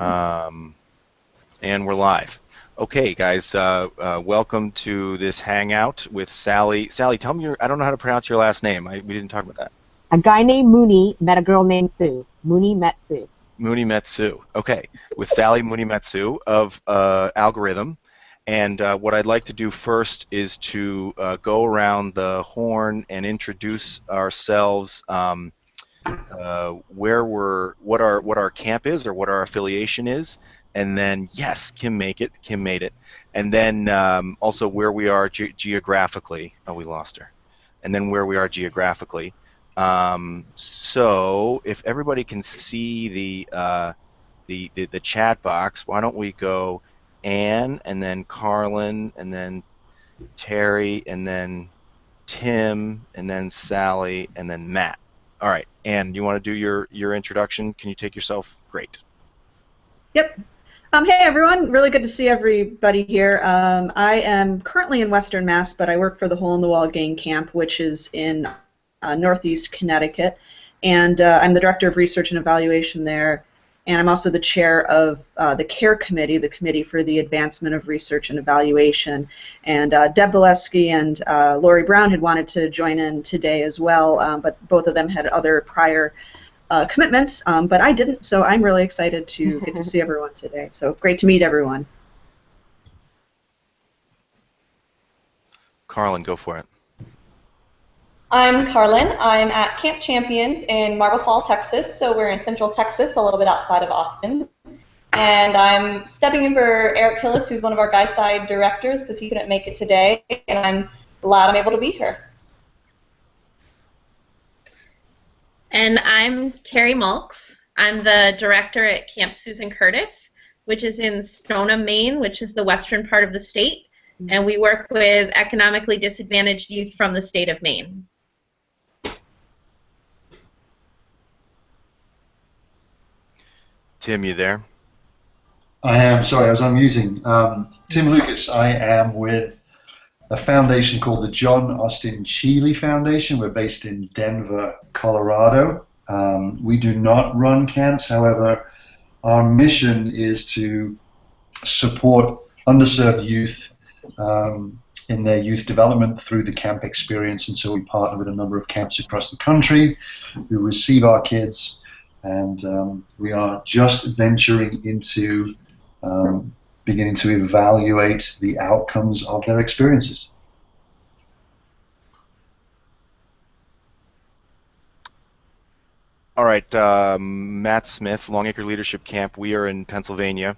Um, and we're live. Okay, guys, welcome to this hangout with Sally. Sally, tell me I don't know how to pronounce your last name. We didn't talk about that. A guy named Mooney met a girl named Sue. Munemitsu. Munemitsu. Okay, with Sally Munemitsu of Algorhythm. And what I'd like to do first is to go around the horn and introduce ourselves, what our camp is or what our affiliation is, and then yes, Kim made it, and then also where we are geographically. Oh, we lost her. And then where we are geographically. So if everybody can see the chat box, why don't we go Anne and then Carlin and then Terry and then Tim and then Sally and then Matt. All right, Anne, you want to do your introduction? Can you take yourself? Great. Yep. Hey everyone, really good to see everybody here. I am currently in Western Mass, but I work for the Hole in the Wall Gang Camp, which is in Northeast Connecticut, and I'm the Director of Research and Evaluation there, and I'm also the Chair of the CARE Committee, the Committee for the Advancement of Research and Evaluation, and Deb Bolesky and Lori Brown had wanted to join in today as well, but both of them had other prior commitments, but I didn't, so I'm really excited to get to see everyone today. So great to meet everyone. Carlin, go for it. I'm Carlin. I'm at Camp Champions in Marble Falls, Texas, so we're in Central Texas, a little bit outside of Austin. And I'm stepping in for Eric Hillis, who's one of our Guy Side directors, because he couldn't make it today, and I'm glad I'm able to be here. And I'm Terry Mulks. I'm the director at Camp Susan Curtis, which is in Stoneham, Maine, which is the western part of the state. And we work with economically disadvantaged youth from the state of Maine. Tim, you there? I am. Sorry, I was unmuting. Tim Lucas. I am with a foundation called the John Austin Cheeley Foundation. We're based in Denver, Colorado. We do not run camps. However, our mission is to support underserved youth in their youth development through the camp experience. And so we partner with a number of camps across the country who receive our kids. And we are just venturing into beginning to evaluate the outcomes of their experiences. All right, Matt Smith, Longacre Leadership Camp. We are in Pennsylvania.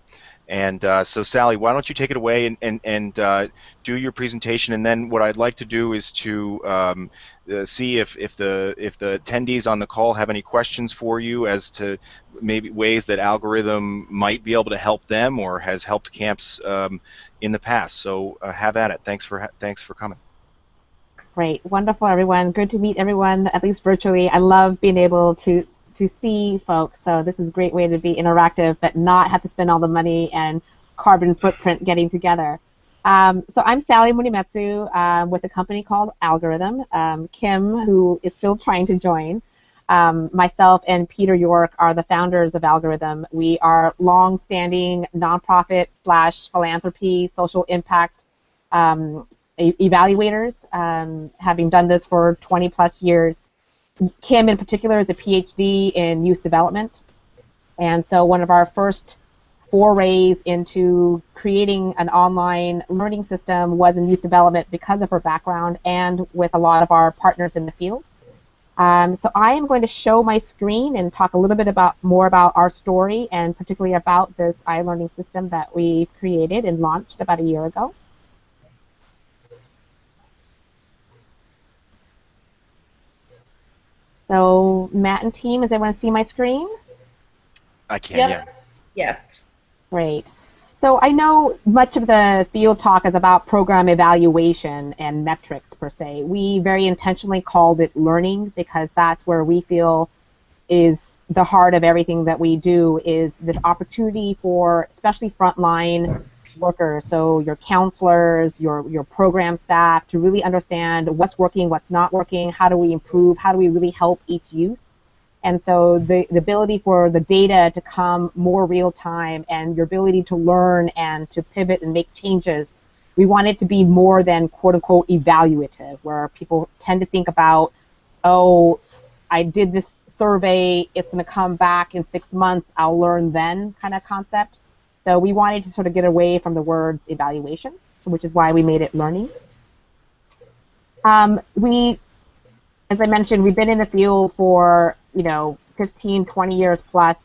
And so, Sally, why don't you take it away and do your presentation, and then what I'd like to do is to see if the attendees on the call have any questions for you as to maybe ways that Algorhythm might be able to help them or has helped camps in the past. So have at it. Thanks for coming. Great, wonderful, everyone. Good to meet everyone, at least virtually. I love being able to see folks, so this is a great way to be interactive but not have to spend all the money and carbon footprint getting together. So I'm Sally Munemitsu with a company called Algorhythm. Kim, who is still trying to join, myself and Peter York are the founders of Algorhythm. We are long-standing nonprofit / philanthropy social impact evaluators, having done this for 20+ years. Kim in particular is a PhD in youth development, and so one of our first forays into creating an online learning system was in youth development because of her background and with a lot of our partners in the field. So I am going to show my screen and talk a little bit more about our story and particularly about this iLearning system that we created and launched about a year ago. So Matt and team, does everyone see my screen? I can, Yep. yeah. Yes. Great. So I know much of the field talk is about program evaluation and metrics per se. We very intentionally called it learning because that's where we feel is the heart of everything that we do, is this opportunity for especially frontline workers, so your counselors, your program staff, to really understand what's working, what's not working, how do we improve, how do we really help each youth And so the ability for the data to come more real time and your ability to learn and to pivot and make changes, we want it to be more than quote unquote evaluative, where people tend to think about, oh, I did this survey, it's going to come back in 6 months, I'll learn then kind of concept. So we wanted to sort of get away from the words evaluation, which is why we made it learning. As I mentioned, we've been in the field for 15, 20 years plus,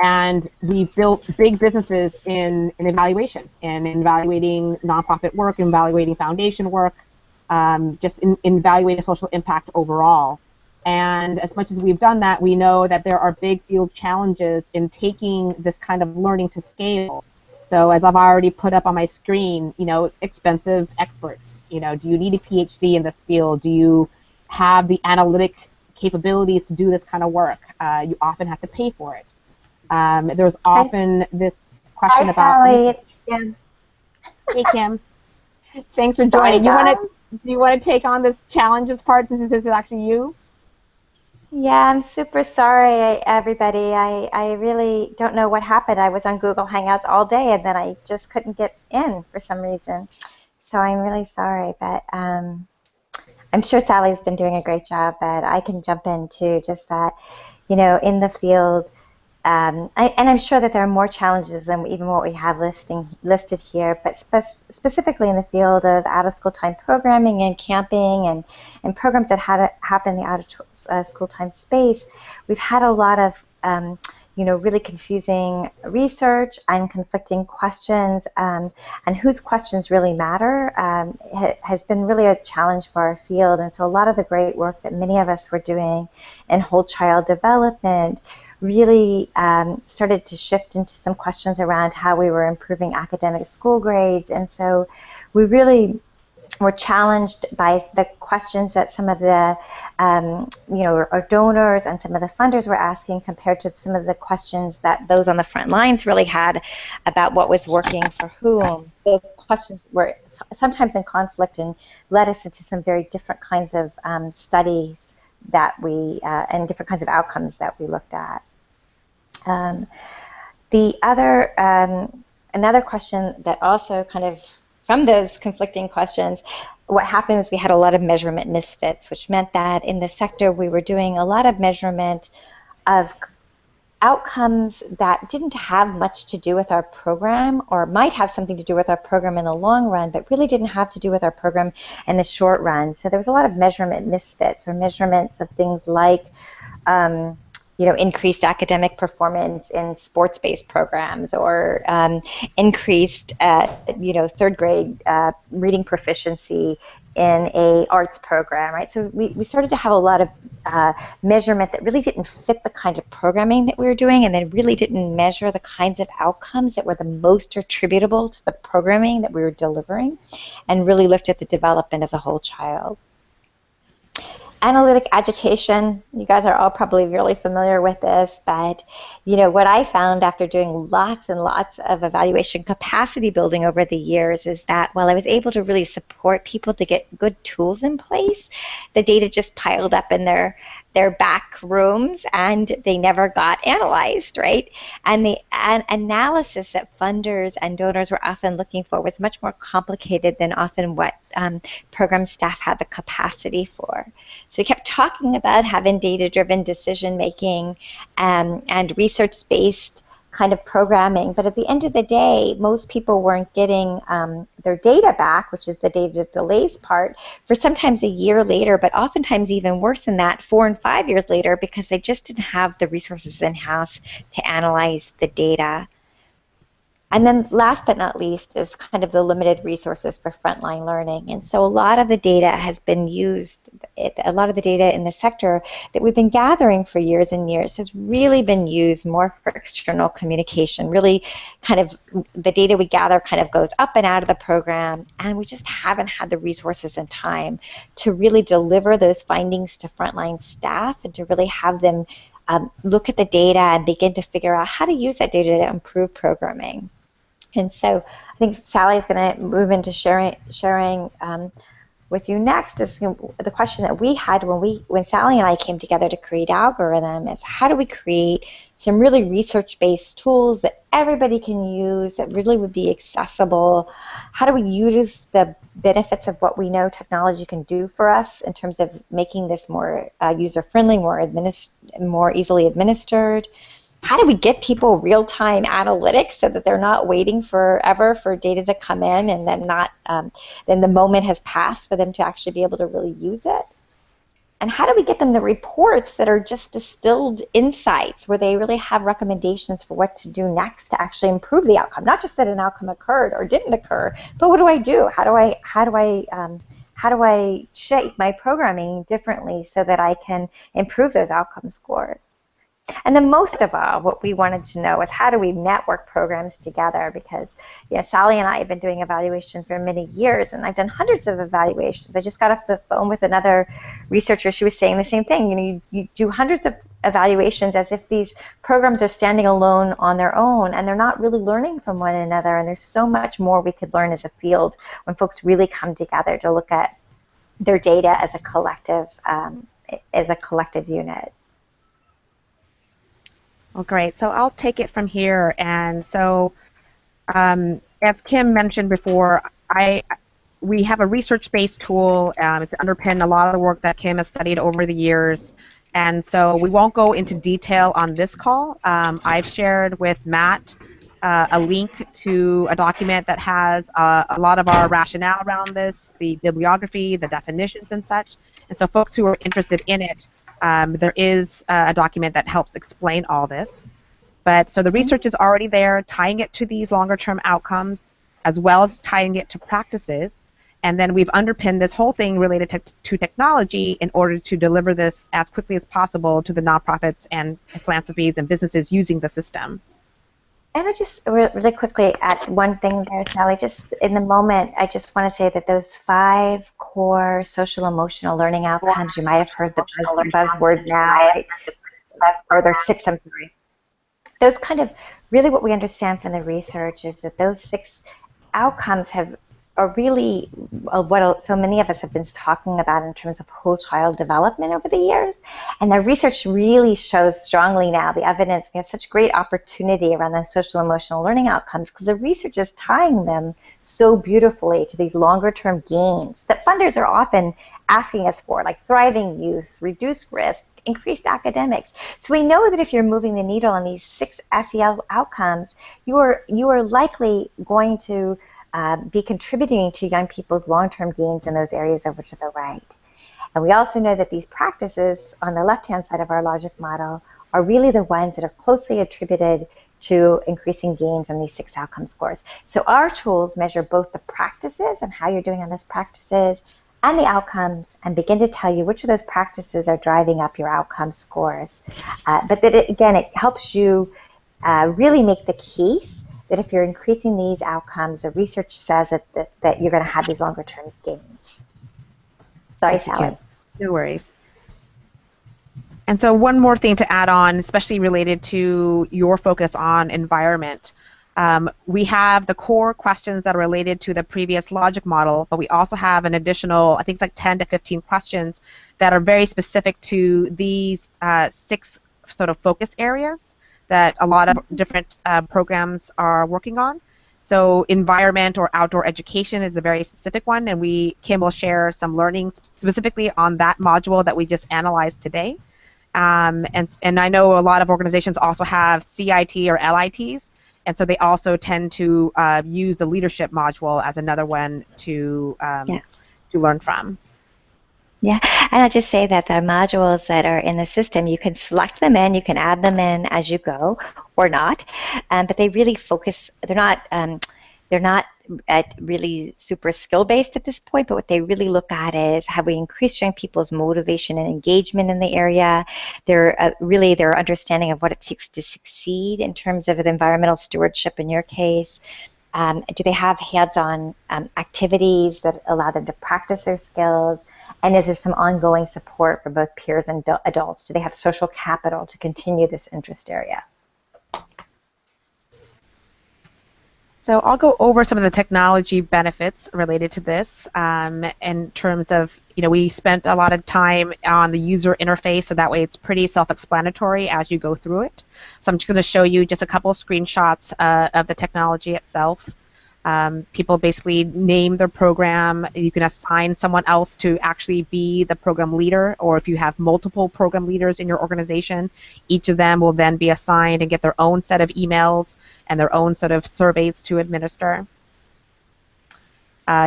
and we've built big businesses in evaluation and in evaluating nonprofit work, in evaluating foundation work, just in evaluating social impact overall. And as much as we've done that, we know that there are big field challenges in taking this kind of learning to scale. So as I've already put up on my screen, expensive experts. Do you need a PhD in this field? Do you have the analytic capabilities to do this kind of work? You often have to pay for it. There's often this question Hi, about. Sally. It's Kim. Hey, Kim. Thanks for Sorry, joining. guys. Do you want to take on this challenges part since this is actually you? Yeah, I'm super sorry, everybody. I really don't know what happened. I was on Google Hangouts all day, and then I just couldn't get in for some reason. So I'm really sorry, but I'm sure Sally's been doing a great job, but I can jump in too, just that, in the field, and I'm sure that there are more challenges than even what we have listed here, but specifically in the field of out-of-school time programming and camping and programs that happen in the out-of-school time space, we've had a lot of really confusing research and conflicting questions, and whose questions really matter has been really a challenge for our field. And so a lot of the great work that many of us were doing in whole child development really started to shift into some questions around how we were improving academic school grades. And so we really were challenged by the questions that some of the our donors and some of the funders were asking compared to some of the questions that those on the front lines really had about what was working for whom. Those questions were sometimes in conflict and led us into some very different kinds of studies that we and different kinds of outcomes that we looked at. The other another question that also kind of from those conflicting questions, what happened was we had a lot of measurement misfits, which meant that in the sector we were doing a lot of measurement of outcomes that didn't have much to do with our program, or might have something to do with our program in the long run, but really didn't have to do with our program in the short run. So there was a lot of measurement misfits, or measurements of things like increased academic performance in sports-based programs, or increased, third grade reading proficiency in a arts program, right? So we started to have a lot of measurement that really didn't fit the kind of programming that we were doing, and then really didn't measure the kinds of outcomes that were the most attributable to the programming that we were delivering, and really looked at the development of the whole child. Analytic agitation, you guys are all probably really familiar with this, but what I found after doing lots and lots of evaluation capacity building over the years is that while I was able to really support people to get good tools in place, the data just piled up in their back rooms and they never got analyzed, right? And the analysis that funders and donors were often looking for was much more complicated than often what program staff had the capacity for. So we kept talking about having data-driven decision-making and research-based kind of programming, but at the end of the day, most people weren't getting their data back, which is the data delays part, for sometimes a year later, but oftentimes even worse than that, 4 and 5 years later, because they just didn't have the resources in-house to analyze the data. And then last but not least is kind of the limited resources for frontline learning. And so a lot of the data has been used, a lot of the data in the sector that we've been gathering for years and years has really been used more for external communication. Really kind of the data we gather kind of goes up and out of the program, and we just haven't had the resources and time to really deliver those findings to frontline staff and to really have them look at the data and begin to figure out how to use that data to improve programming. And so I think Sally is going to move into sharing with you next is the question that we had when Sally and I came together to create Algorythm is how do we create some really research-based tools that everybody can use that really would be accessible? How do we use the benefits of what we know technology can do for us in terms of making this more user-friendly, more easily administered? How do we get people real-time analytics so that they're not waiting forever for data to come in and then then the moment has passed for them to actually be able to really use it? And how do we get them the reports that are just distilled insights where they really have recommendations for what to do next to actually improve the outcome? Not just that an outcome occurred or didn't occur, but what do I do? How do I shape my programming differently so that I can improve those outcome scores? And then most of all, what we wanted to know is how do we network programs together? Because Sally and I have been doing evaluation for many years, and I've done hundreds of evaluations. I just got off the phone with another researcher. She was saying the same thing. You do hundreds of evaluations as if these programs are standing alone on their own, and they're not really learning from one another. And there's so much more we could learn as a field when folks really come together to look at their data as a collective unit. Well, great. So I'll take it from here. And so, as Kim mentioned before, we have a research-based tool. It's underpinned a lot of the work that Kim has studied over the years. And so we won't go into detail on this call. I've shared with Matt a link to a document that has a lot of our rationale around this, the bibliography, the definitions and such. And so folks who are interested in it, there is a document that helps explain all this. But so the research is already there, tying it to these longer-term outcomes, as well as tying it to practices. And then we've underpinned this whole thing related to technology in order to deliver this as quickly as possible to the nonprofits and philanthropies and businesses using the system. And I just really quickly add one thing there, Sally. Just in the moment, I just want to say that those 5 core social emotional learning outcomes, you might have heard the buzzword now, right? Or there's 6, I'm sorry. Those kind of, really what we understand from the research is that those 6 outcomes are really what so many of us have been talking about in terms of whole child development over the years. And the research really shows strongly now, the evidence, we have such great opportunity around the social emotional learning outcomes because the research is tying them so beautifully to these longer term gains that funders are often asking us for, like thriving youth, reduced risk, increased academics. So we know that if you're moving the needle on these 6 SEL outcomes, you are likely going to be contributing to young people's long-term gains in those areas over to the right. And we also know that these practices on the left-hand side of our logic model are really the ones that are closely attributed to increasing gains on these 6 outcome scores. So our tools measure both the practices and how you're doing on those practices and the outcomes and begin to tell you which of those practices are driving up your outcome scores. But that, again, it helps you really make the case that if you're increasing these outcomes, the research says that you're going to have these longer-term gains. Sorry, Sally. No worries. And so one more thing to add on, especially related to your focus on environment. We have the core questions that are related to the previous logic model, but we also have an additional, I think it's like 10 to 15 questions that are very specific to these 6 sort of focus areas that a lot of different programs are working on. So environment or outdoor education is a very specific one, and Kim will share some learnings specifically on that module that we just analyzed today. And I know a lot of organizations also have CIT or LITs, and so they also tend to use the leadership module as another one to learn from. Yeah, and I'll just say that the modules that are in the system, you can select them in, you can add them in as you go, or not. But they really focus. They're not really super skill-based at this point. But what they really look at is have we increased young people's motivation and engagement in the area. They're really their understanding of what it takes to succeed in terms of environmental stewardship. In your case. Do they have hands-on activities that allow them to practice their skills? And is there some ongoing support for both peers and adults? Do they have social capital to continue this interest area? So I'll go over some of the technology benefits related to this in terms of, we spent a lot of time on the user interface, so that way it's pretty self-explanatory as you go through it. So I'm just going to show you just a couple of screenshots of the technology itself. People basically name their program. You can assign someone else to actually be the program leader, or if you have multiple program leaders in your organization, each of them will then be assigned and get their own set of emails and their own sort of surveys to administer.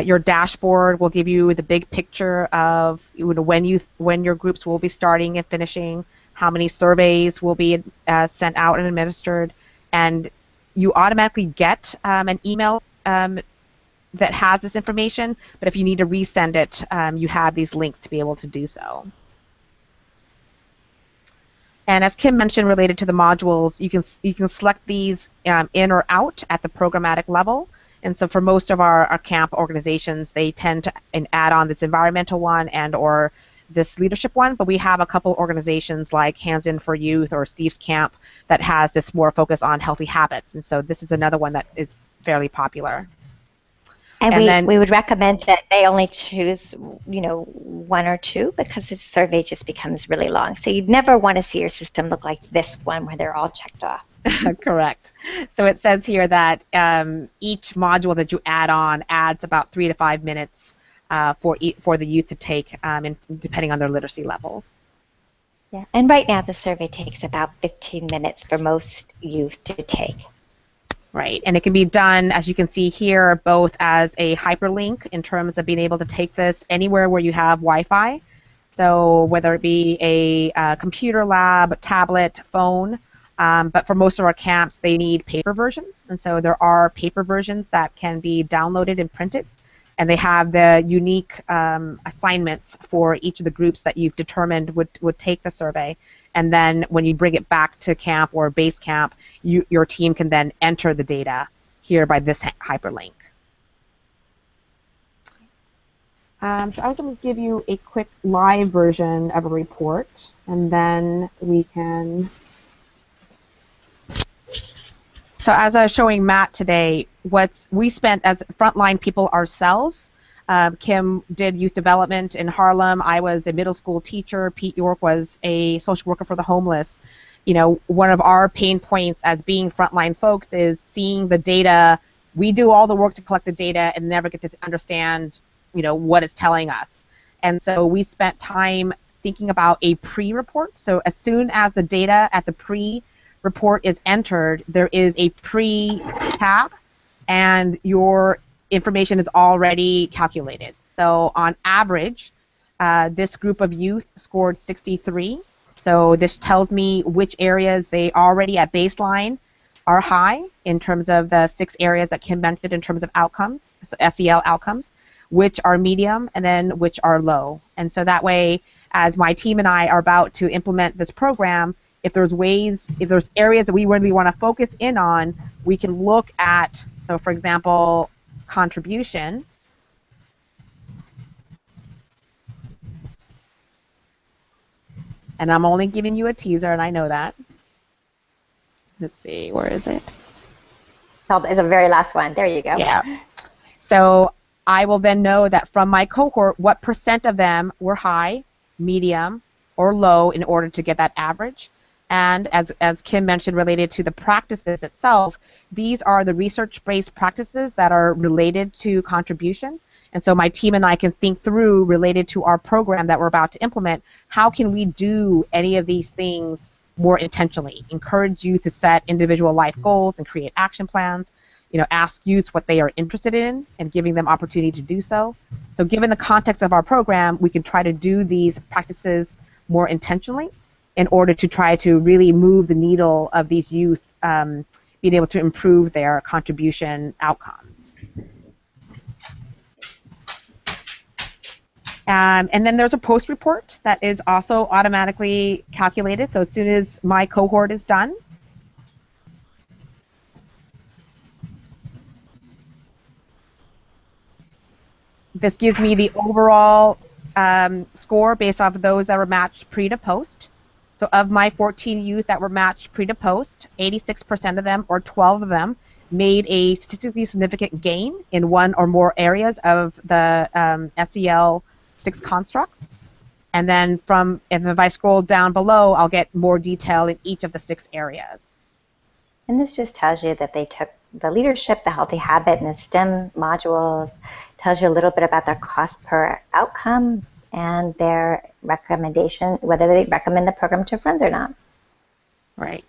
Your dashboard will give you the big picture of when your groups will be starting and finishing, how many surveys will be sent out and administered, and you automatically get an email that has this information, but if you need to resend it, you have these links to be able to do so. And as Kim mentioned, related to the modules, you can select these in or out at the programmatic level. And so for most of our camp organizations, they tend to add on this environmental one and or this leadership one, but we have a couple organizations like Hands In for Youth or Steve's Camp that has this more focus on healthy habits. And so this is another one that is fairly popular. And we would recommend that they only choose, one or two, because the survey just becomes really long. So you'd never want to see your system look like this one where they're all checked off. Correct. So it says here that each module that you add on adds about 3 to 5 minutes for the youth to take, depending on their literacy levels. Yeah. And right now the survey takes about 15 minutes for most youth to take. Right, and it can be done, as you can see here, both as a hyperlink in terms of being able to take this anywhere where you have Wi-Fi. So whether it be a computer lab, tablet, phone, but for most of our camps, they need paper versions. And so there are paper versions that can be downloaded and printed. And they have the unique assignments for each of the groups that you've determined would take the survey. And then when you bring it back to camp or base camp, your team can then enter the data here by this hyperlink. So I was going to give you a quick live version of a report, and then we can... So as I was showing Matt today, we spent as frontline people ourselves. Kim did youth development in Harlem. I was a middle school teacher. Pete York was a social worker for the homeless. One of our pain points as being frontline folks is seeing the data. We do all the work to collect the data and never get to understand, what it's telling us. And so we spent time thinking about a pre-report. So as soon as the data at the pre-report is entered, there is a pre-tab, and your information is already calculated. So on average, this group of youth scored 63. So this tells me which areas they already at baseline are high in terms of the 6 areas that Kim mentioned in terms of outcomes, so SEL outcomes, which are medium, and then which are low. And so that way, as my team and I are about to implement this program, if there's areas that we really want to focus in on, we can look at, so for example, contribution. And I'm only giving you a teaser, and I know that. Let's see, where is it? It's the very last one. There you go. Yeah. So I will then know that from my cohort, what % of them were high, medium, or low in order to get that average. And as Kim mentioned, related to the practices itself, these are the research-based practices that are related to contribution. And so my team and I can think through, related to our program that we're about to implement, how can we do any of these things more intentionally? Encourage youth to set individual life goals and create action plans. Ask youth what they are interested in and giving them opportunity to do so. So given the context of our program, we can try to do these practices more intentionally in order to try to really move the needle of these youth being able to improve their contribution outcomes. And then there's a post report that is also automatically calculated. So as soon as my cohort is done, this gives me the overall score based off of those that were matched pre to post. So of my 14 youth that were matched pre to post, 86% of them, or 12 of them, made a statistically significant gain in one or more areas of the SEL6 constructs. And then if I scroll down below, I'll get more detail in each of the 6 areas. And this just tells you that they took the leadership, the healthy habit, and the STEM modules, tells you a little bit about their cost per outcome and their recommendation, whether they recommend the program to friends or not. Right.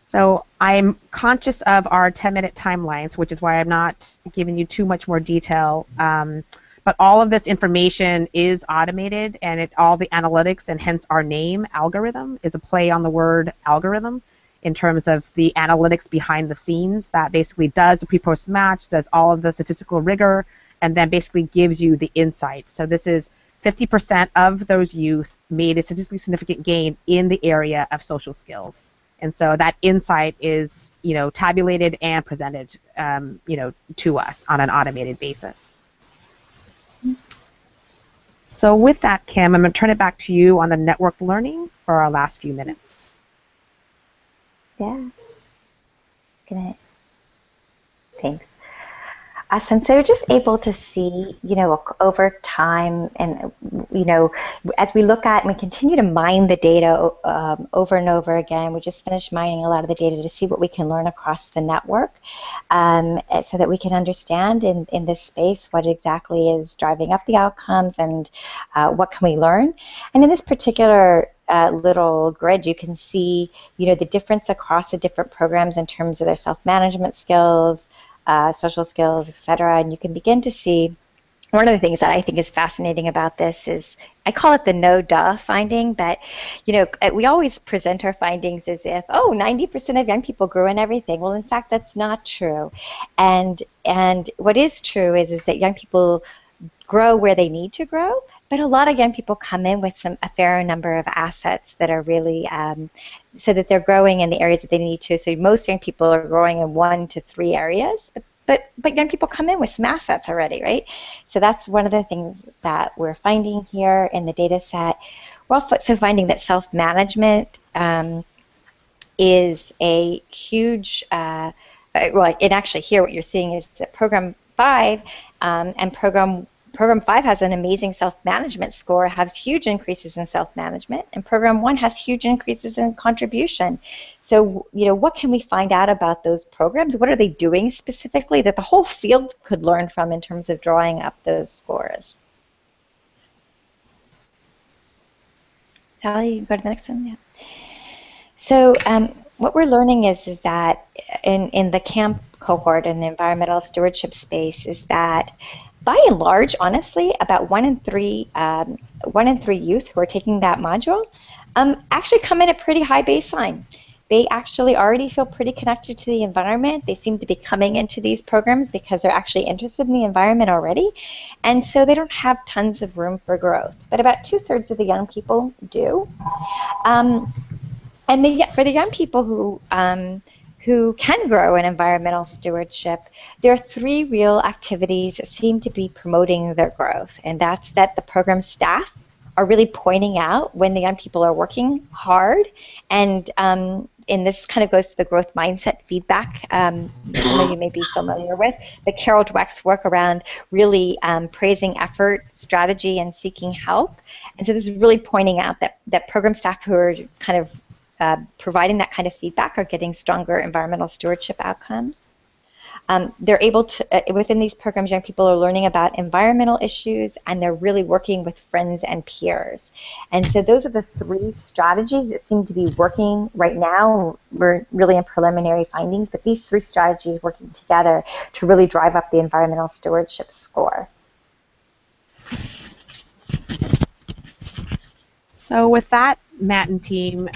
So I'm conscious of our 10-minute timelines, which is why I'm not giving you too much more detail. But all of this information is automated, and all the analytics, and hence our name, Algorhythm, is a play on the word algorithm in terms of the analytics behind the scenes that basically does the pre-post match, does all of the statistical rigor, and then basically gives you the insight. So this is 50% of those youth made a statistically significant gain in the area of social skills. And so that insight is, tabulated and presented, to us on an automated basis. So with that, Kim, I'm going to turn it back to you on the network learning for our last few minutes. Yeah. Good night. Thanks. Awesome. So we're just able to see, over time, and as we look at and we continue to mine the data over and over again. We just finished mining a lot of the data to see what we can learn across the network, so that we can understand in this space what exactly is driving up the outcomes and what can we learn. And in this particular little grid, you can see, the difference across the different programs in terms of their self-management skills, social skills, etc. And you can begin to see one of the things that I think is fascinating about this is, I call it the no-duh finding, that, we always present our findings as if, 90% of young people grew in everything. Well, in fact, that's not true. And what is true is that young people grow where they need to grow, but a lot of young people come in with a fair number of assets that are really, so that they're growing in the areas that they need to. So most young people are growing in 1 to 3 areas, but young people come in with some assets already, right? So that's one of the things that we're finding here in the data set. We're also finding that self-management is a huge, and actually here what you're seeing is that Program 5 and Program 5 has an amazing self-management score, has huge increases in self-management, and Program 1 has huge increases in contribution. So, what can we find out about those programs? What are they doing specifically that the whole field could learn from in terms of drawing up those scores? Sally, you can go to the next one. Yeah. So, what we're learning is that in the camp cohort in the environmental stewardship space is that, by and large, honestly, about 1 in 3 youth who are taking that module actually come in at pretty high baseline. They actually already feel pretty connected to the environment. They seem to be coming into these programs because they're actually interested in the environment already, and so they don't have tons of room for growth. But about 2/3 of the young people do. And for the young people who can grow in environmental stewardship, there are 3 real activities that seem to be promoting their growth, and that's that the program staff are really pointing out when the young people are working hard, and this kind of goes to the growth mindset feedback some of you may be familiar with, but Carol Dweck's work around really praising effort, strategy, and seeking help. And so this is really pointing out that program staff who are kind of providing that kind of feedback are getting stronger environmental stewardship outcomes. They're able to, within these programs, young people are learning about environmental issues, and they're really working with friends and peers. And so those are the 3 strategies that seem to be working right now. We're really in preliminary findings, but these 3 strategies working together to really drive up the environmental stewardship score. So with that, Matt and team,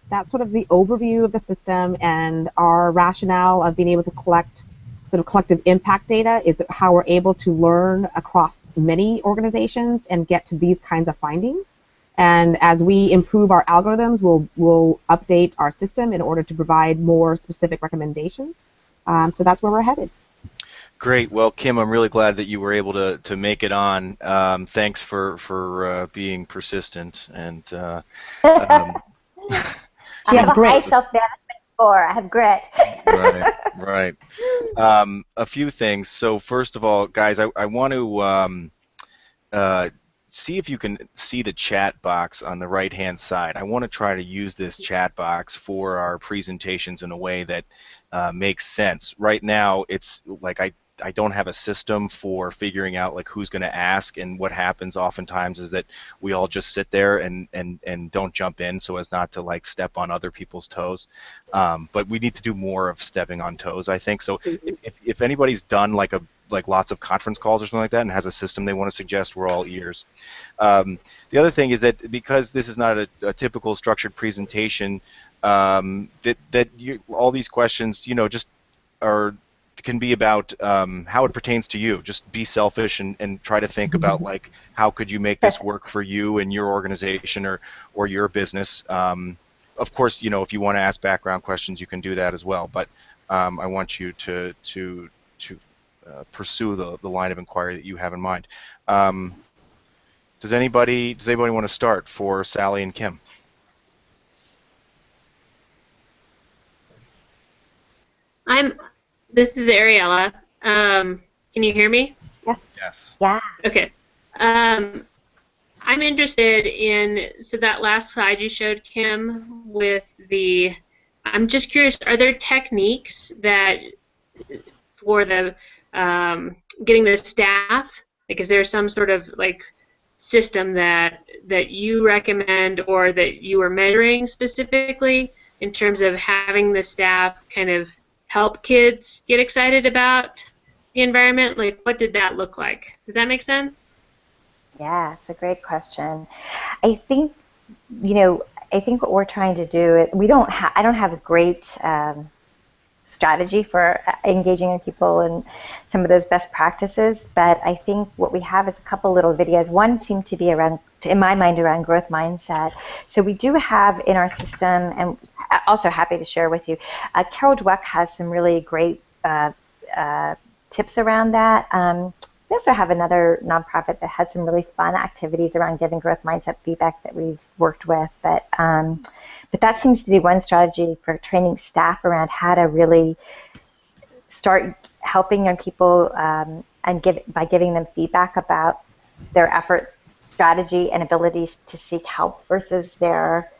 that's sort of the overview of the system, and our rationale of being able to collect sort of collective impact data is how we're able to learn across many organizations and get to these kinds of findings. And as we improve our algorithms, we'll update our system in order to provide more specific recommendations. So that's where we're headed. Great. Well, Kim, I'm really glad that you were able to make it on. Thanks for being persistent. And She has great self-management before. I have grit. Right, right. A few things. So first of all, guys, I want to uh, see if you can see the chat box on the right-hand side. I want to try to use this chat box for our presentations in a way that makes sense. Right now, it's like I don't have a system for figuring out like who's going to ask, and what happens oftentimes is that we all just sit there and don't jump in so as not to like step on other people's toes. But we need to do more of stepping on toes, I think. So if anybody's done like lots of conference calls or something like that and has a system they want to suggest, we're all ears. The other thing is that because this is not a typical structured presentation, all these questions, just can be about how it pertains to you. Just be selfish and try to think about like how could you make this work for you and your organization or your business. Of course, if you want to ask background questions, you can do that as well. But I want you to pursue the line of inquiry that you have in mind. Does anybody want to start for Sally and Kim? This is Ariella. Can you hear me? Yes. Yeah. Okay. I'm interested in, so that last slide you showed, Kim, I'm just curious, are there techniques that for the getting the staff, like is there some sort of like system that you recommend or that you are measuring specifically in terms of having the staff kind of help kids get excited about the environment? Like, what did that look like? Does that make sense? Yeah, it's a great question. I think, what we're trying to do, I don't have a great strategy for engaging people in some of those best practices, but I think what we have is a couple little videos. One seemed to be in my mind, around growth mindset. So we do have in our system, and also happy to share with you, Carol Dweck has some really great tips around that. We also have another nonprofit that had some really fun activities around giving growth mindset feedback that we've worked with. But that seems to be one strategy for training staff around how to really start helping young people by giving them feedback about their effort, strategy, and abilities to seek help versus their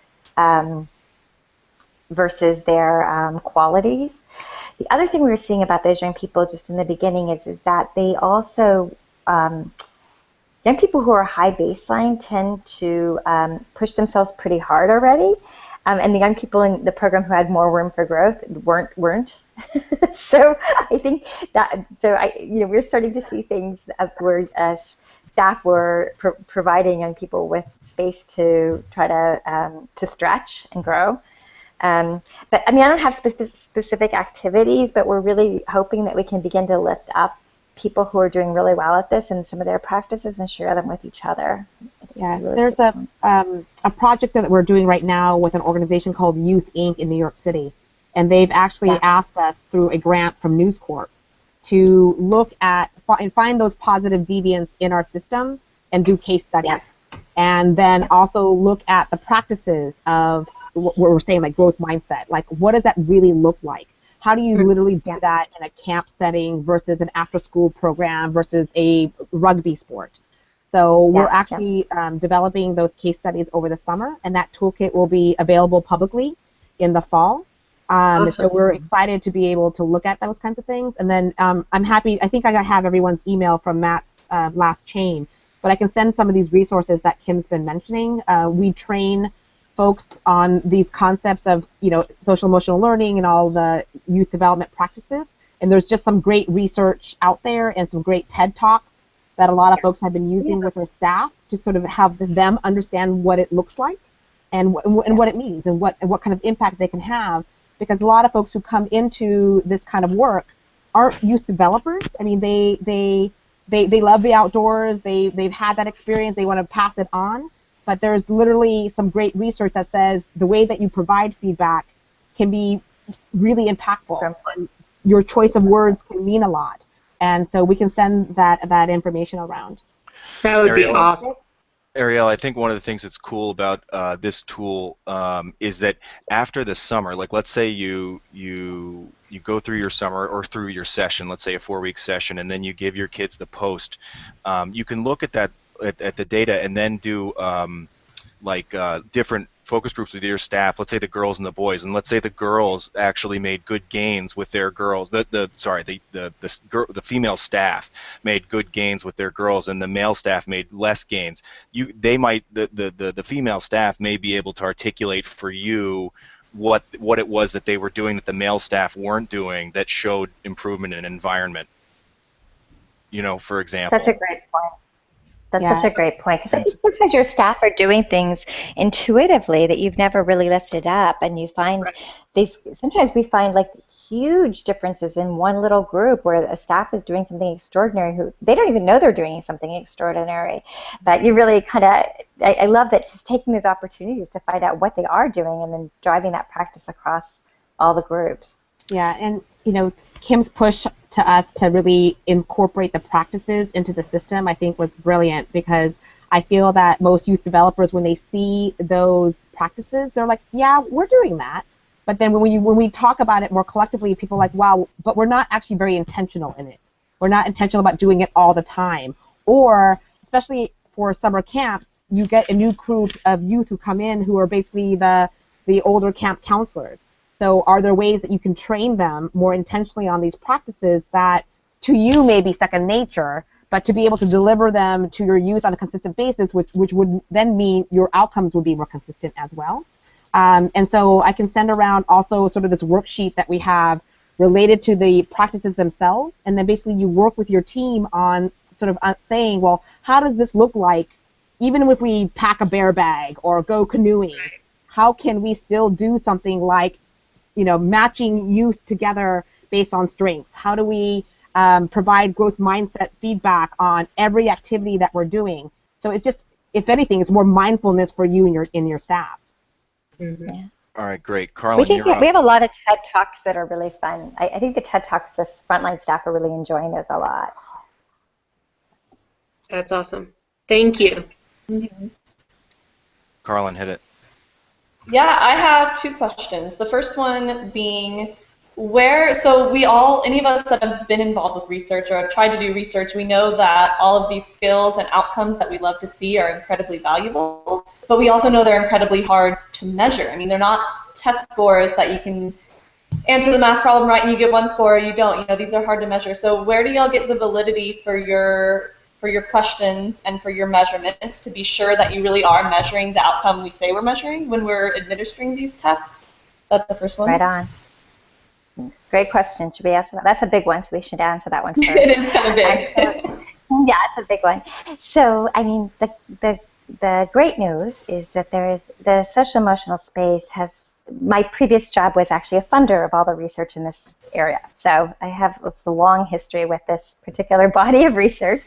qualities. The other thing we were seeing about those young people just in the beginning is that they also, young people who are high baseline tend to push themselves pretty hard already, and the young people in the program who had more room for growth weren't. So I think that, we're starting to see things where staff were providing young people with space to try to stretch and grow. But I don't have specific activities, but we're really hoping that we can begin to lift up people who are doing really well at this and some of their practices and share them with each other. Yeah, there's a project that we're doing right now with an organization called Youth Inc. in New York City, and they've actually asked us through a grant from News Corp to look at and find those positive deviants in our system and do case studies, and then also look at the practices of what we're saying, like growth mindset. Like, what does that really look like? How do you literally do that in a camp setting versus an after-school program versus a rugby sport? So we're actually developing those case studies over the summer, and that toolkit will be available publicly in the fall. Awesome. So we're excited to be able to look at those kinds of things. And then I'm happy, I think I have everyone's email from Matt's last chain, but I can send some of these resources that Kim's been mentioning. We train folks on these concepts of, social emotional learning and all the youth development practices. And there's just some great research out there and some great TED Talks that a lot of folks have been using with their staff to sort of have them understand what it looks like and what it means and what kind of impact they can have. Because a lot of folks who come into this kind of work aren't youth developers. I mean, they love the outdoors. They've had that experience. They want to pass it on. But there's literally some great research that says the way that you provide feedback can be really impactful. Your choice of words can mean a lot. And so we can send that information around. That would be awesome. Ariel, I think one of the things that's cool about this tool is that after the summer, like let's say you go through your summer or through your session, let's say a 4-week session, and then you give your kids the post. You can look at that at the data and then do different focus groups with your staff. Let's say the girls and the boys, and let's say the girls actually made good gains with their girls. The female staff made good gains with their girls, and the male staff made less gains. The female staff may be able to articulate for you what it was that they were doing that the male staff weren't doing that showed improvement in environment. For example. Such a great point. That's Yeah. such a great point, because I think sometimes your staff are doing things intuitively that you've never really lifted up, and you find these. Sometimes we find like huge differences in one little group where a staff is doing something extraordinary who they don't even know they're doing something extraordinary. But you really kind of, I love that, just taking these opportunities to find out what they are doing and then driving that practice across all the groups. Yeah, and Kim's push to us to really incorporate the practices into the system, I think, was brilliant, because I feel that most youth developers, when they see those practices, they're like, yeah, we're doing that. But then when we talk about it more collectively, people are like, wow, but we're not actually very intentional in it. We're not intentional about doing it all the time. Or, especially for summer camps, you get a new group of youth who come in who are basically the older camp counselors. So are there ways that you can train them more intentionally on these practices that to you may be second nature, but to be able to deliver them to your youth on a consistent basis, which would then mean your outcomes would be more consistent as well. And so I can send around also sort of this worksheet that we have related to the practices themselves, and then basically you work with your team on sort of saying, well, how does this look like, even if we pack a bear bag or go canoeing, how can we still do something like matching youth together based on strengths? How do we provide growth mindset feedback on every activity that we're doing? So it's just, if anything, it's more mindfulness for you and your staff. Mm-hmm. Yeah. All right, great. Carlin, we have a lot of TED Talks that are really fun. I think the TED Talks, this frontline staff are really enjoying those a lot. That's awesome. Thank you. Mm-hmm. Carlin, hit it. Yeah, I have 2 questions. The first one being any of us that have been involved with research or have tried to do research, we know that all of these skills and outcomes that we love to see are incredibly valuable, but we also know they're incredibly hard to measure. I mean, they're not test scores that you can answer the math problem right and you get 1 score or you don't. These are hard to measure. So where do y'all get the validity for your questions and for your measurements to be sure that you really are measuring the outcome we say we're measuring when we're administering these tests? That's the first one. Right on. Great question. Should we answer that? That's a big one, so we should answer that one first. It is kind of big. Yeah, it's a big one. So, I mean, the great news is that the social emotional space has. My previous job was actually a funder of all the research in this area. So I have a long history with this particular body of research.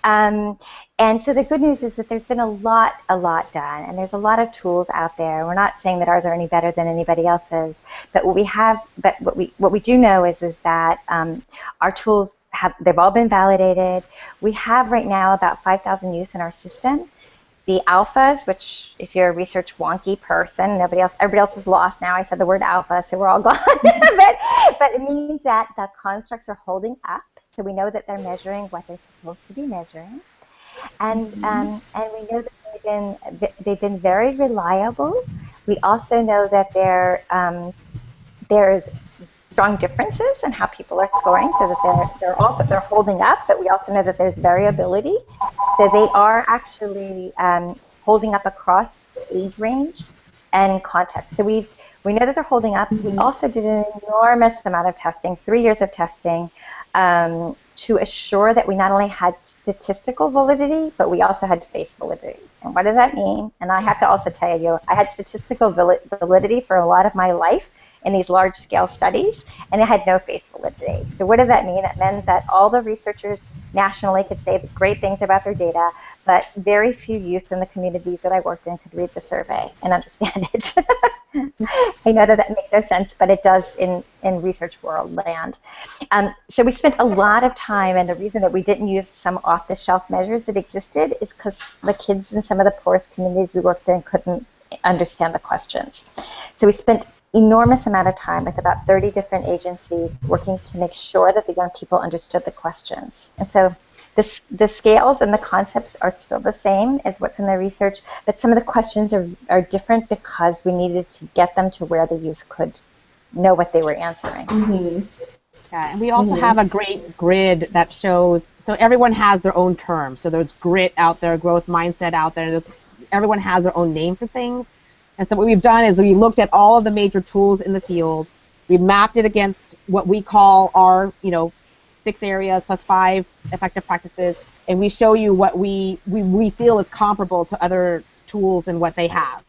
And so the good news is that there's been a lot done, and there's a lot of tools out there. We're not saying that ours are any better than anybody else's, but what we do know is that our tools they've all been validated. We have right now about 5,000 youth in our system. The alphas, which if you're a research wonky person, everybody else is lost now. I said the word alpha, so we're all gone. but it means that the constructs are holding up, so we know that they're measuring what they're supposed to be measuring, and we know that they've been very reliable. We also know that there's strong differences in how people are scoring, so that they're holding up, but we also know that there's variability. So they are actually holding up across age range and context. So we know that they're holding up. We also did an enormous amount of testing, 3 years of testing, to assure that we not only had statistical validity, but we also had face validity. And what does that mean? And I have to also tell you, I had statistical validity for a lot of my life in these large-scale studies, and it had no face validity. So what did that mean? It meant that all the researchers nationally could say great things about their data, but very few youth in the communities that I worked in could read the survey and understand it. I know that makes no sense, but it does in research world land. So we spent a lot of time, and the reason that we didn't use some off-the-shelf measures that existed is because the kids in some of the poorest communities we worked in couldn't understand the questions. So we spent enormous amount of time with about 30 different agencies working to make sure that the young people understood the questions. And so the scales and the concepts are still the same as what's in the research, but some of the questions are different because we needed to get them to where the youth could know what they were answering. Mm-hmm. Yeah, and we also have a great grid that shows, so everyone has their own term. So there's grit out there, growth mindset out there. Everyone has their own name for things. And so what we've done is we looked at all of the major tools in the field. We mapped it against what we call our, 6 areas plus 5 effective practices, and we show you what we feel is comparable to other tools and what they have.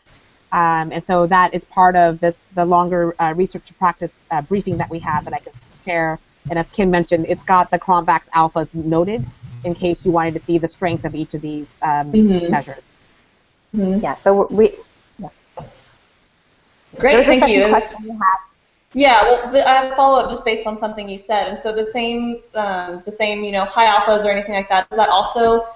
And so that is part of the longer research to practice briefing that we have that I can share. And as Kim mentioned, it's got the Cronbach's alphas noted in case you wanted to see the strength of each of these measures. Yeah, but yeah. Great, thank you. Question you had. Yeah, well, I have a follow-up just based on something you said. And so the same, high alphas or anything like that, does that also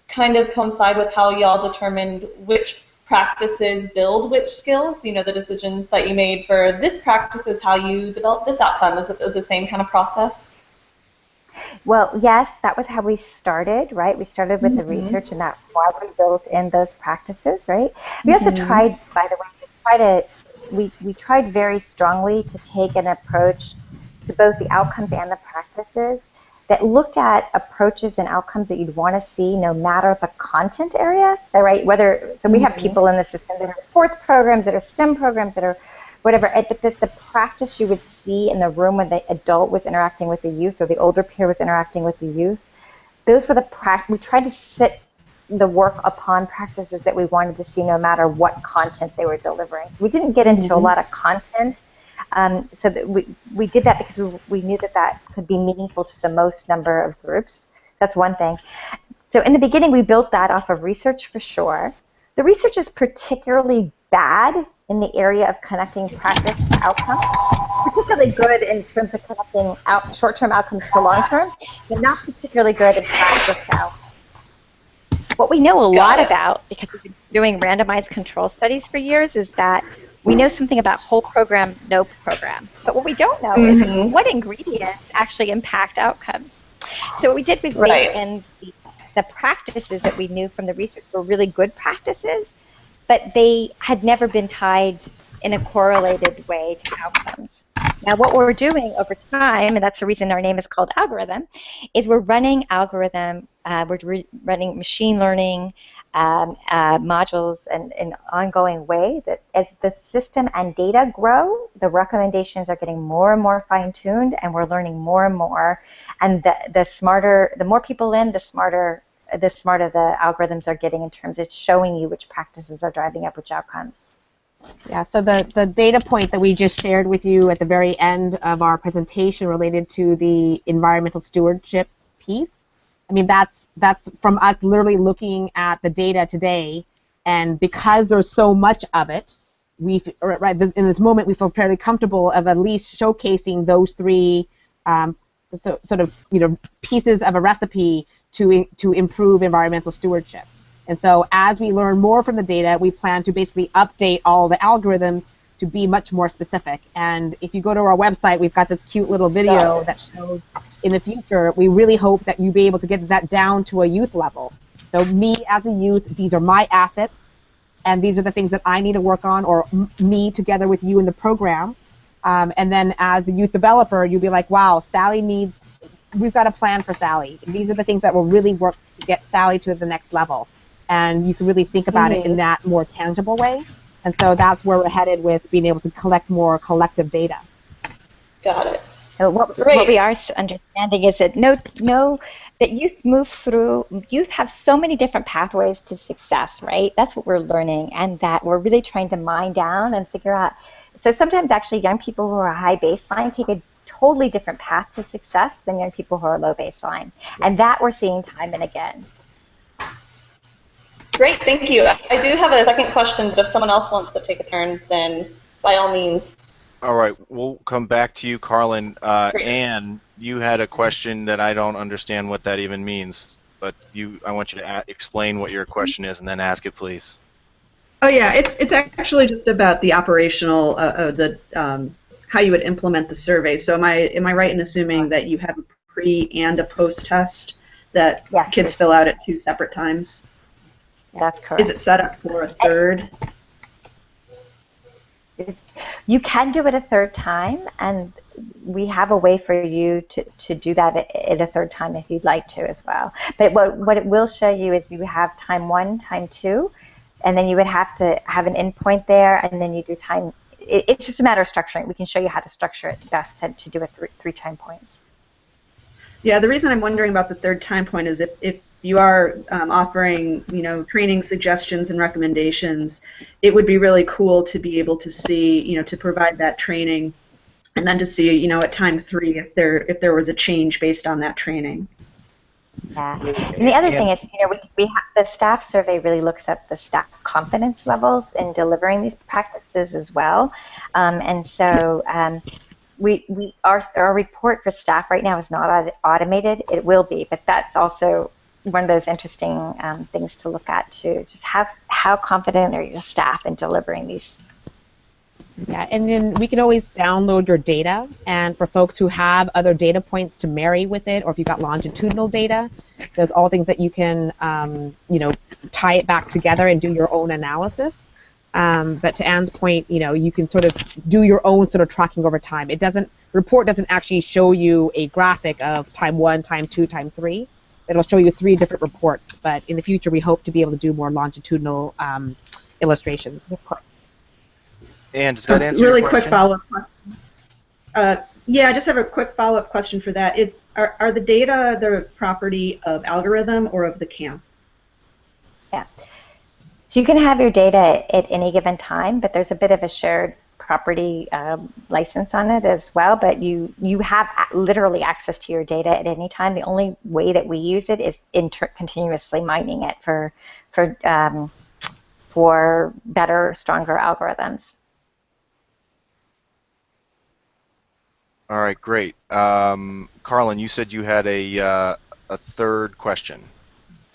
kind of coincide with how y'all determined which practices build which skills? The decisions that you made for this practice is how you developed this outcome. Is it the same kind of process? Well, yes, that was how we started, right? We started with the research, and that's why we built in those practices, right? We also tried, by the way, we tried very strongly to take an approach to both the outcomes and the practices that looked at approaches and outcomes that you'd want to see no matter the content area. So, right, we have people in the system that are sports programs, that are STEM programs, that are whatever, but the practice you would see in the room when the adult was interacting with the youth or the older peer was interacting with the youth, those were we tried to sit the work upon practices that we wanted to see no matter what content they were delivering. So we didn't get into a lot of content. So that we did that because we knew that could be meaningful to the most number of groups. That's one thing. So in the beginning, we built that off of research for sure. The research is particularly bad in the area of connecting practice to outcomes, particularly good in terms of connecting short-term outcomes to long-term, but not particularly good in practice to outcomes. What we know a lot about, because we've been doing randomized control studies for years, is that we know something about whole program, no program. But what we don't know is what ingredients actually impact outcomes. So what we did was make in the practices that we knew from the research were really good practices, but they had never been tied in a correlated way to outcomes. Now, what we're doing over time, and that's the reason our name is called Algorhythm, is we're running Algorhythm, we're running machine learning modules in an ongoing way that as the system and data grow, the recommendations are getting more and more fine-tuned, and we're learning more and more. And the more people in, the smarter the algorithms are getting in terms of showing you which practices are driving up which outcomes. Yeah, so the data point that we just shared with you at the very end of our presentation related to the environmental stewardship piece, I mean, that's from us literally looking at the data today, and because there's so much of it, in this moment we feel fairly comfortable of at least showcasing those 3 pieces of a recipe to improve environmental stewardship. And so as we learn more from the data, we plan to basically update all the algorithms to be much more specific. And if you go to our website, we've got this cute little video that shows in the future, we really hope that you'll be able to get that down to a youth level. So me as a youth, these are my assets, and these are the things that I need to work on, or me together with you in the program. And then as the youth developer, you'll be like, wow, we've got a plan for Sally. These are the things that will really work to get Sally to the next level. And you can really think about it in that more tangible way. And so that's where we're headed with being able to collect more collective data. Got it. What we are understanding is that that youth have so many different pathways to success, right? That's what we're learning, and that we're really trying to mine down and figure out. So sometimes actually young people who are high baseline take a totally different path to success than young people who are low baseline. And that we're seeing time and again. Great, thank you. I do have a second question, but if someone else wants to take a turn, then by all means. All right, we'll come back to you, Carlin. Great. Anne, you had a question that I don't understand what that even means, but I want you to explain what your question is and then ask it, please. Oh yeah, it's actually just about the operational how you would implement the survey. So am I right in assuming that you have a pre and a post test that Yes, kids fill out at 2 separate times? that's correct. Is it set up for a third? You can do it a third time, and we have a way for you to do that at a third time if you'd like to as well. But what it will show you is you have time 1, time 2, and then you would have to have an endpoint there, and then you do time. It's just a matter of structuring. We can show you how to structure it best to do it 3 time points. Yeah, the reason I'm wondering about the third time point is if you are offering, training suggestions and recommendations, it would be really cool to be able to see, to provide that training, and then to see, at time 3 if there was a change based on that training. Yeah, and the other thing is, we have, the staff survey really looks at the staff's confidence levels in delivering these practices as well, and so. Our report for staff right now is not automated. It will be, but that's also one of those interesting things to look at too. Is just how confident are your staff in delivering these? Yeah, and then we can always download your data, and for folks who have other data points to marry with it, or if you've got longitudinal data, there's all things that you can, tie it back together and do your own analysis. But to Anne's point, you can sort of do your own sort of tracking over time. Report doesn't actually show you a graphic of time 1, time 2, time 3. It'll show you 3 different reports. But in the future, we hope to be able to do more longitudinal illustrations. And does that answer really your quick question? follow-up question? Yeah, I just have a quick follow-up question for that. Are the data the property of Algorhythm or of the camp? Yeah. So you can have your data at any given time, but there's a bit of a shared property license on it as well. But you have literally access to your data at any time. The only way that we use it is continuously mining it for better, stronger algorithms. All right, great. Carlin, you said you had a third question.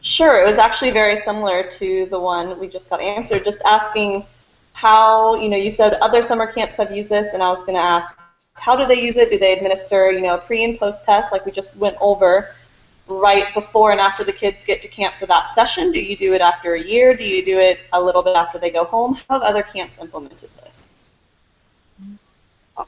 Sure, it was actually very similar to the one we just got answered, just asking how, you said other summer camps have used this, and I was going to ask, how do they use it? Do they administer, a pre and post test like we just went over right before and after the kids get to camp for that session? Do you do it after a year? Do you do it a little bit after they go home? How have other camps implemented this?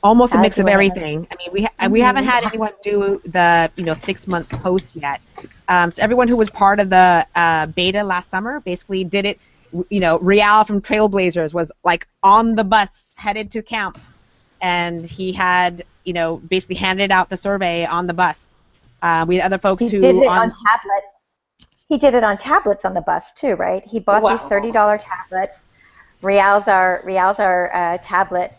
Almost a mix of everything. I mean, we haven't had anyone do the 6 months post yet. So everyone who was part of the beta last summer basically did it. Rial from Trailblazers was like on the bus headed to camp, and he had basically handed out the survey on the bus. We had other folks who did it on tablet. He did it on tablets on the bus too, right? He bought these $30 tablets. Rial's our tablet.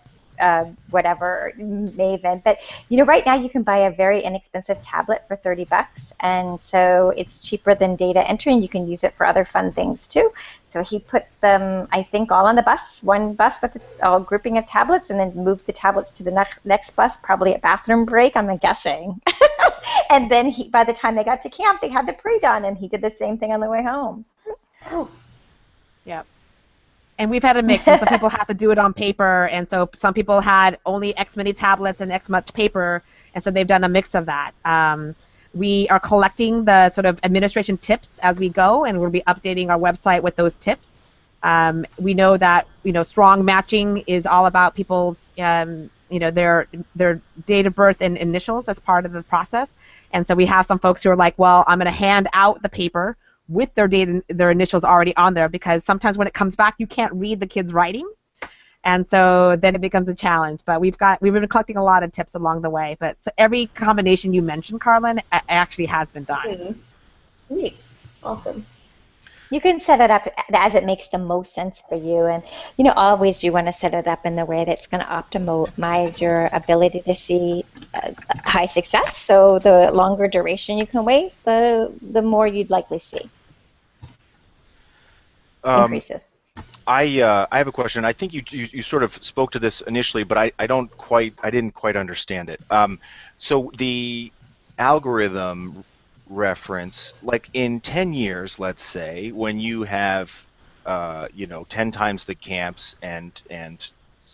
Whatever, Maven. But right now you can buy a very inexpensive tablet for $30, and so it's cheaper than data entry, and you can use it for other fun things too. So he put them, I think, all on the bus, one bus with a grouping of tablets, and then moved the tablets to the next bus, probably at bathroom break, I'm guessing. And then by the time they got to camp, they had the pre-done, and he did the same thing on the way home. Oh. Yep. And we've had a mix. Some people have to do it on paper, and so some people had only X many tablets and X much paper, and so they've done a mix of that. We are collecting the sort of administration tips as we go, and we'll be updating our website with those tips. We know that strong matching is all about people's their date of birth and initials as part of the process, and so we have some folks who are like, well, I'm going to hand out the paper with their initials already on there, because sometimes when it comes back, you can't read the kids' writing, and so then it becomes a challenge. But we've been collecting a lot of tips along the way. But so every combination you mentioned, Carlin, actually has been done. Neat. Awesome. You can set it up as it makes the most sense for you, and always you want to set it up in the way that's going to optimize your ability to see high success. So the longer duration you can wait, the more you'd likely see increases. I have a question. I think you sort of spoke to this initially, but I didn't quite understand it. So the algorithm reference, like in 10 years, let's say, when you have 10 times the camps and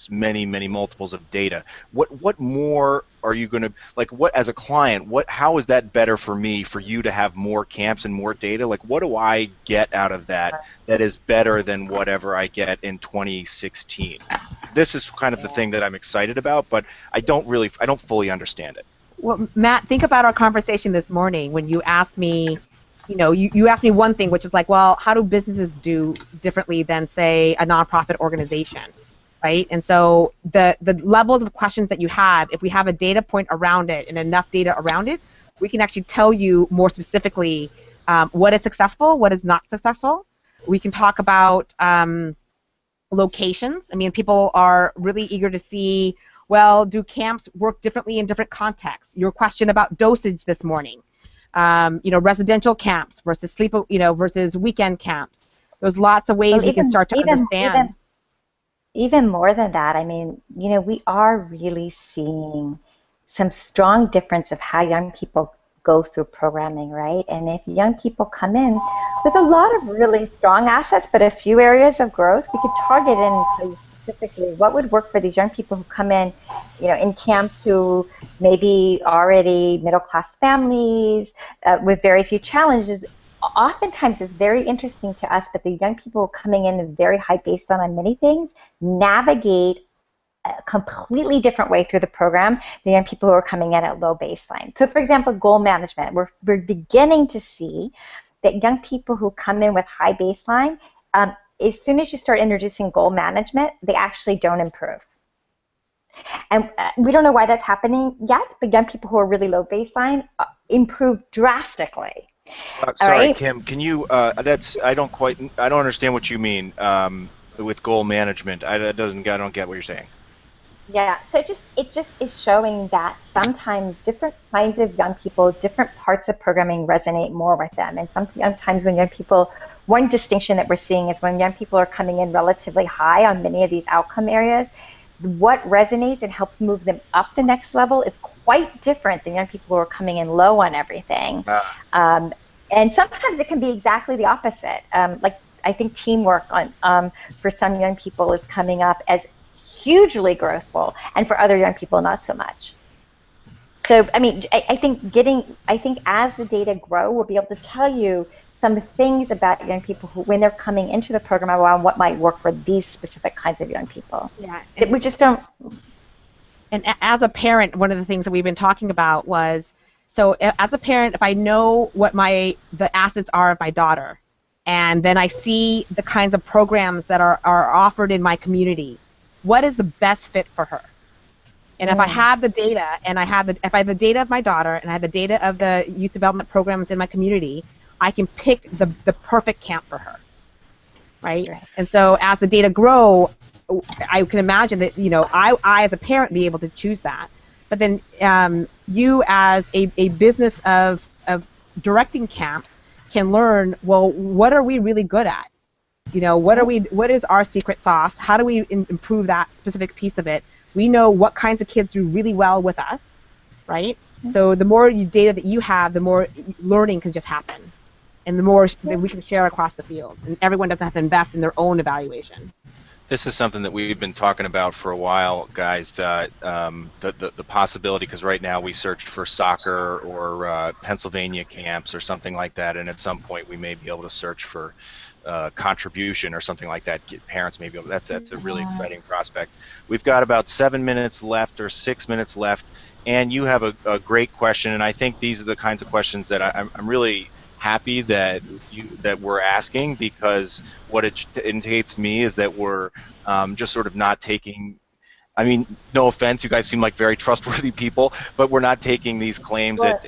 many multiples of data, what more are you going to, like, what, as a client, how is that better for me, for you to have more camps and more data? Like, what do I get out of that is better than whatever I get in 2016? This is kind of the thing that I'm excited about, but I don't fully understand it. Well, Matt, think about our conversation this morning when you asked me, you asked me one thing, which is like, well, how do businesses do differently than, say, a nonprofit organization, right? And so the levels of questions that you had, if we have a data point around it and enough data around it, we can actually tell you more specifically what is successful, what is not successful. We can talk about locations. I mean, people are really eager to see, well, do camps work differently in different contexts? Your question about dosage this morning, residential camps versus versus weekend camps. There's lots of ways we can start to understand. Even more than that, I mean, we are really seeing some strong difference of how young people go through programming, right? And if young people come in with a lot of really strong assets, but a few areas of growth, we could target and tell you specifically what would work for these young people who come in, in camps who maybe already middle-class families with very few challenges. Oftentimes it's very interesting to us, but the young people coming in a very high baseline on many things navigate a completely different way through the program than young people who are coming in at low baseline. So for example, goal management, we're beginning to see that young people who come in with high baseline, as soon as you start introducing goal management, they actually don't improve. And we don't know why that's happening yet, but young people who are really low baseline improve drastically. Sorry, right? Kim, can you, I don't understand what you mean with goal management. I don't get what you're saying. Yeah, so it just is showing that sometimes different kinds of young people, different parts of programming resonate more with them. And sometimes when young people, one distinction that we're seeing is when young people are coming in relatively high on many of these outcome areas, what resonates and helps move them up the next level is quite different than young people who are coming in low on everything. And sometimes it can be exactly the opposite. Like I think teamwork for some young people is coming up as hugely growthful, and for other young people, not so much. So, I mean, I think as the data grow, we'll be able to tell you some things about young people who, when they're coming into the program, around what might work for these specific kinds of young people. Yeah, that we just don't. And as a parent, one of the things that we've been talking about was, so as a parent, if I know what the assets are of my daughter, and then I see the kinds of programs that are offered in my community, what is the best fit for her? And if I have the data, and if I have the data of my daughter, and I have the data of the youth development programs in my community, I can pick the perfect camp for her, right? And so as the data grow, I can imagine that I as a parent be able to choose that. But then you as a business of directing camps can learn, well, what are we really good at? What is our secret sauce? How do we improve that specific piece of it? We know what kinds of kids do really well with us, right? So the more data that you have, the more learning can just happen, and the more that we can share across the field, and everyone doesn't have to invest in their own evaluation. This is something that we've been talking about for a while, guys, the possibility, because right now we searched for soccer or Pennsylvania camps or something like that, and at some point we may be able to search for contribution or something like that. Parents may be able, that's a really exciting prospect. We've got about 7 minutes left or 6 minutes left, and you have a great question, and I think these are the kinds of questions that I'm really happy that we're asking, because what it indicates to me is that we're just sort of not taking, I mean, no offense, you guys seem like very trustworthy people, but we're not taking these claims at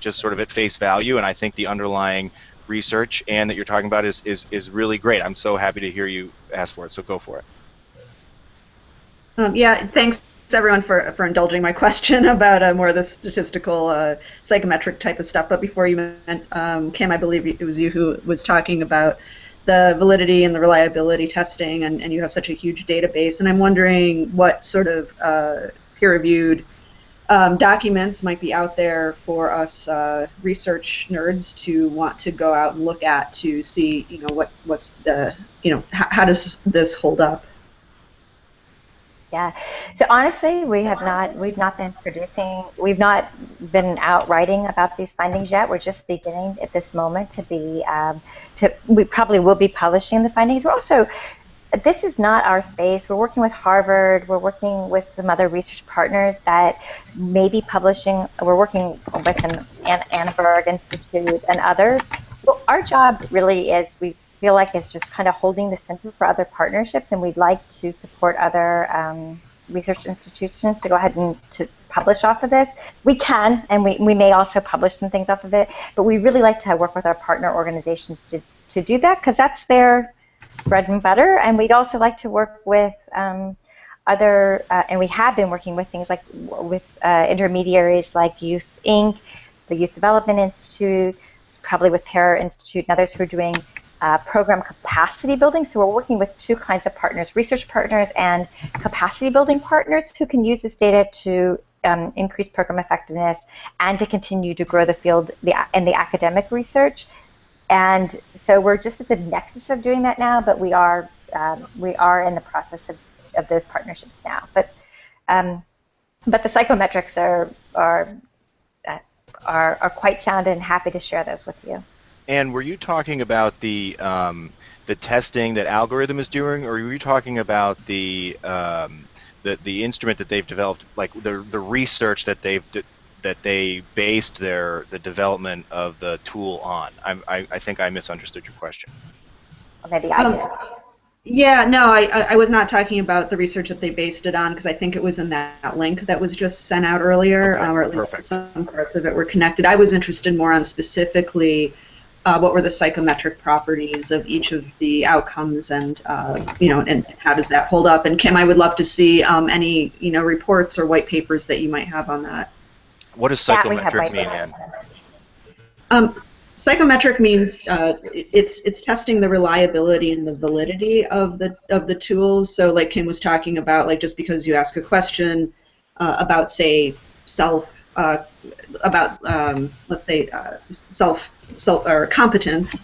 just sort of at face value, and I think the underlying research and that you're talking about is really great. I'm so happy to hear you ask for it, so go for it. Yeah, thanks everyone for indulging my question about more of the statistical psychometric type of stuff. But before you went, Kim, I believe it was you who was talking about the validity and the reliability testing, and you have such a huge database. And I'm wondering what sort of peer-reviewed documents might be out there for us research nerds to want to go out and look at to see, what's the, how does this hold up? Yeah. So honestly, we've not been out writing about these findings yet. We're just beginning at this moment to be, we probably will be publishing the findings. We're also, this is not our space. We're working with Harvard. We're working with some other research partners that may be publishing. We're working with the Annenberg Institute and others. Well, our job really is, we feel like it's just kind of holding the center for other partnerships, and we'd like to support other research institutions to go ahead and to publish off of this. We can, and we may also publish some things off of it, but we really like to work with our partner organizations to do that, because that's their bread and butter. And we'd also like to work with other, and we have been working with things like with intermediaries like Youth Inc., the Youth Development Institute, probably with Para Institute and others who are doing program capacity building. So we're working with two kinds of partners, research partners and capacity building partners, who can use this data to increase program effectiveness and to continue to grow the field and the academic research. And so we're just at the nexus of doing that now, but we are in the process of those partnerships now. But the psychometrics are quite sound, and happy to share those with you. And were you talking about the testing that Algorhythm is doing, or were you talking about the instrument that they've developed, like the research that they based the development of the tool on? I think I misunderstood your question. Or maybe I did. Yeah, no, I was not talking about the research that they based it on, because I think it was in that link that was just sent out earlier, Okay, or at least perfect. some parts of it were connected. I was interested more on specifically what were the psychometric properties of each of the outcomes, and and how does that hold up? And Kim, I would love to see any reports or white papers that you might have on that. What does psychometric mean, Ann? Psychometric means it's testing the reliability and the validity of the tools. So, like Kim was talking about, like, just because you ask a question about, say, let's say self or competence,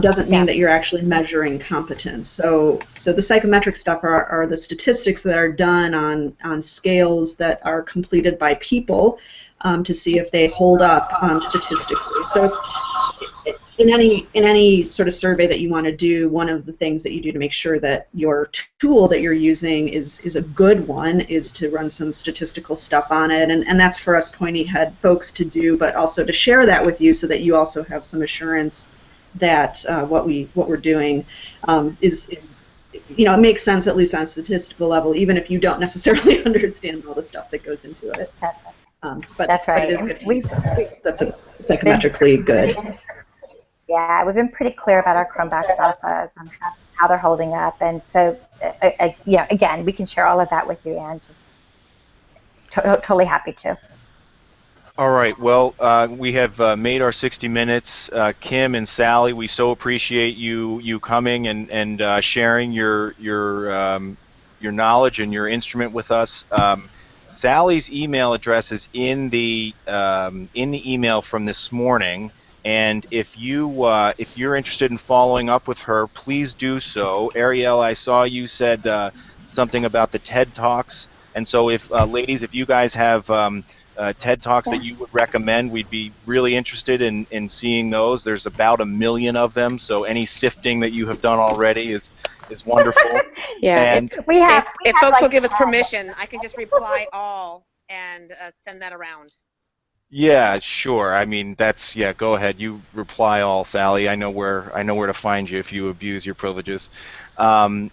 doesn't mean that you're actually measuring competence. So the psychometric stuff are the statistics that are done on scales that are completed by people to see if they hold up statistically. So it's in any sort of survey that you want to do, one of the things that you do to make sure that your tool that you're using is a good one is to run some statistical stuff on it, and that's for us pointy head folks to do, but also to share that with you so that you also have some assurance that what we're doing is it makes sense, at least on a statistical level, even if you don't necessarily understand all the stuff that goes into it. That's right. But that's right. But it is good to use that's a psychometrically good. Yeah, we've been pretty clear about our Chromeback alphas and how they're holding up, and so again, we can share all of that with you, and just totally happy to. All right. Well, we have made our 60 minutes. Kim and Sally, we so appreciate you coming and sharing your knowledge and your instrument with us. Sally's email address is in the email from this morning, and if you're interested in following up with her, please do so. Ariel, I saw you said something about the TED Talks, and so if ladies, if you guys have TED Talks that you would recommend, we'd be really interested in seeing those. There's about 1 million of them, so any sifting that you have done already is wonderful. Yeah, And if folks will give us permission, I can just reply all and send that around. yeah, sure. I mean, that's, yeah, go ahead. You reply all, Sally. I know where to find you if you abuse your privileges. Guys,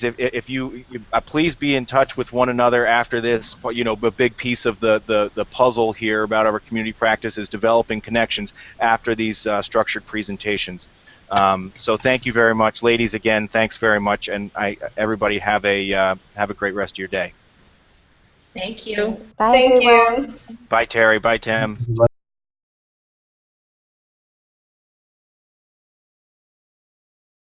if you please be in touch with one another after this. A big piece of the puzzle here about our community practice is developing connections after these structured presentations. So thank you very much, ladies. Again, thanks very much, and everybody have a great rest of your day. Thank you. Bye, Thank everyone. you. Bye, Terry. Bye, Tim.